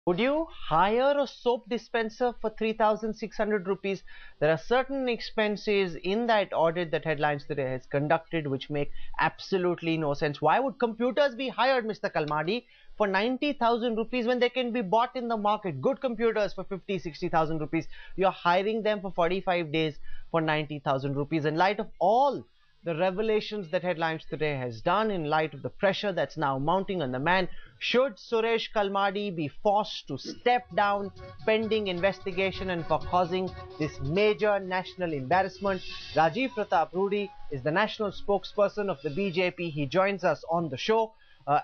Would you hire a soap dispenser for 3,600 rupees? There are certain expenses in that audit that Headlines Today has conducted which make absolutely no sense. Why would computers be hired, Mr. Kalmadi, for 90,000 rupees when they can be bought in the market? Good computers for 50, 60,000 rupees. You're hiring them for 45 days for 90,000 rupees. In light of all the revelations that Headlines Today has done, in light of the pressure that's now mounting on the man, should Suresh Kalmadi be forced to step down pending investigation and for causing this major national embarrassment? Rajiv Pratap Rudy is the national spokesperson of the BJP. He joins us on the show,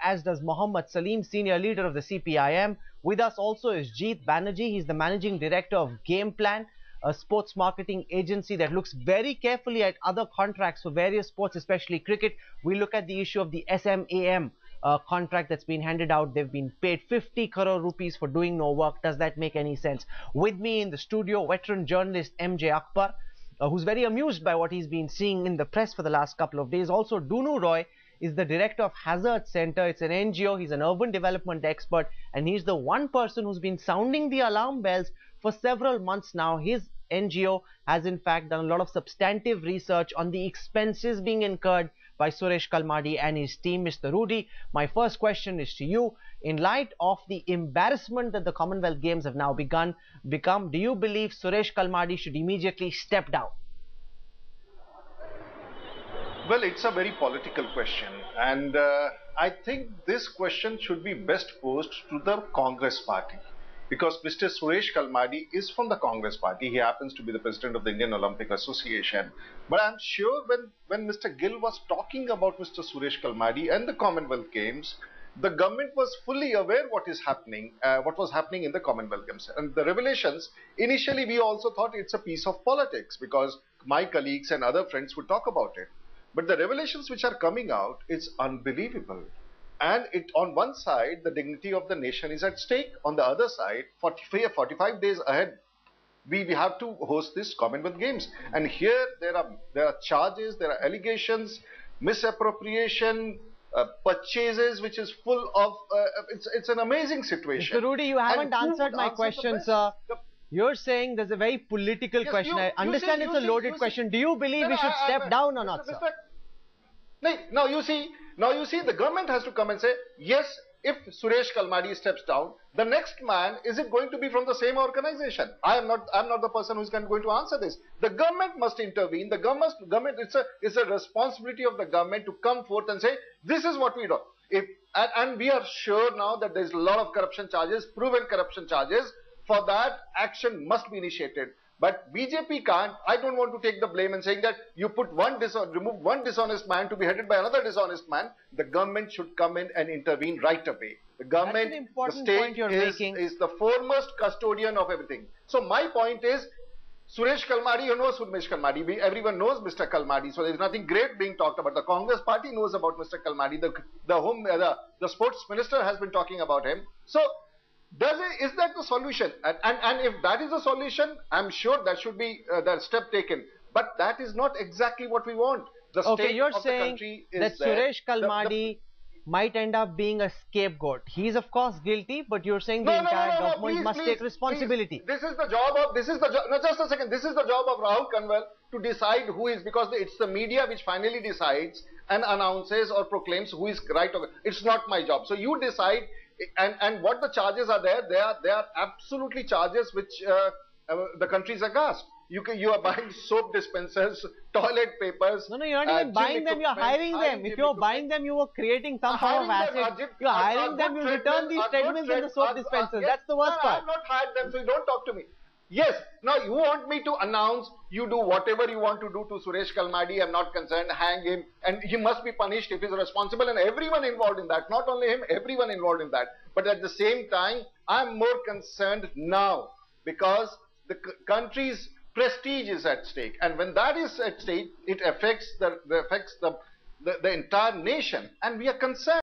as does Mohammad Salim, senior leader of the CPIM. With us also is Jeet Banerjee. He's the managing director of Game Plan, a sports marketing agency that looks very carefully at other contracts for various sports, especially cricket. We look at the issue of the SMAM contract that's been handed out. They've been paid 50 crore rupees for doing no work. Does that make any sense? With me in the studio, veteran journalist MJ Akbar, who's very amused by what he's been seeing in the press for the last couple of days. Also, Dunu Roy is the director of Hazard Center. It's an NGO. He's an urban development expert, and he's the one person who's been sounding the alarm bells for several months now. His NGO has in fact done a lot of substantive research on the expenses being incurred by Suresh Kalmadi and his team. Mr. Rudy, my first question is to you. In light of the embarrassment that the Commonwealth Games have now become, do you believe Suresh Kalmadi should immediately step down? Well, it's a very political question, and I think this question should be best posed to the Congress party, because Mr. Suresh Kalmadi is from the Congress party. He happens to be the president of the Indian Olympic Association. But I'm sure when Mr. Gill was talking about Mr. Suresh Kalmadi and the Commonwealth Games, the government was fully aware what was happening in the Commonwealth Games. And the revelations, initially we also thought it's a piece of politics because my colleagues and other friends would talk about it. But the revelations which are coming out, it's unbelievable. And on one side, the dignity of the nation is at stake. On the other side, 45 days ahead, we have to host this Commonwealth Games. And here there are charges, there are allegations, misappropriation, purchases, which is full of, it's an amazing situation. Mr. Rudy, you haven't answered my question, sir. You're saying there's a very political question. I understand it's a loaded question. Do you believe we should step down or not, sir? Now you see, the government has to come and say, yes, if Suresh Kalmadi steps down, the next man, is it going to be from the same organization? I'm not the person who's going to answer this. The government must intervene. The government, it's a responsibility of the government to come forth and say, this is what we do. And we are sure now that there's a lot of corruption charges, proven corruption charges. For that, action must be initiated. But BJP can't. I don't want to take the blame and saying that you remove one dishonest man to be headed by another dishonest man. The government should come in and intervene right away. The government, the state is the foremost custodian of everything. So my point is, Suresh Kalmadi, you know Suresh Kalmadi. Everyone knows Mr. Kalmadi. So there's nothing great being talked about. The Congress party knows about Mr. Kalmadi. The sports minister has been talking about him. So is that the solution? And if that is the solution, I'm sure that should be the step taken. But that is not exactly what we want. The okay, you're saying that Suresh Kalmadi might end up being a scapegoat. He's of course guilty, but you're saying the entire government must take responsibility. This is the job of, no, just a second. This is the job of Rahul Kanwal to decide who is, because it's the media which finally decides and announces or proclaims who is right or wrong. It's not my job. So you decide. And what the charges are there, they are absolutely charges which the country is aghast. You are buying soap dispensers, toilet papers. No, you're not even buying them, you're hiring them. If you're buying them, you were creating some form of asset. You're hiring them, you return these treadmills and the soap dispensers. That's the worst part. I have not hired them, so you don't talk to me. Yes, now you want me to announce, you do whatever you want to do to Suresh Kalmadi, I'm not concerned, hang him, and he must be punished if he's responsible, and everyone involved in that, not only him, everyone involved in that. But at the same time, I'm more concerned now, because the country's prestige is at stake, and when that is at stake, it affects the entire nation, and we are concerned.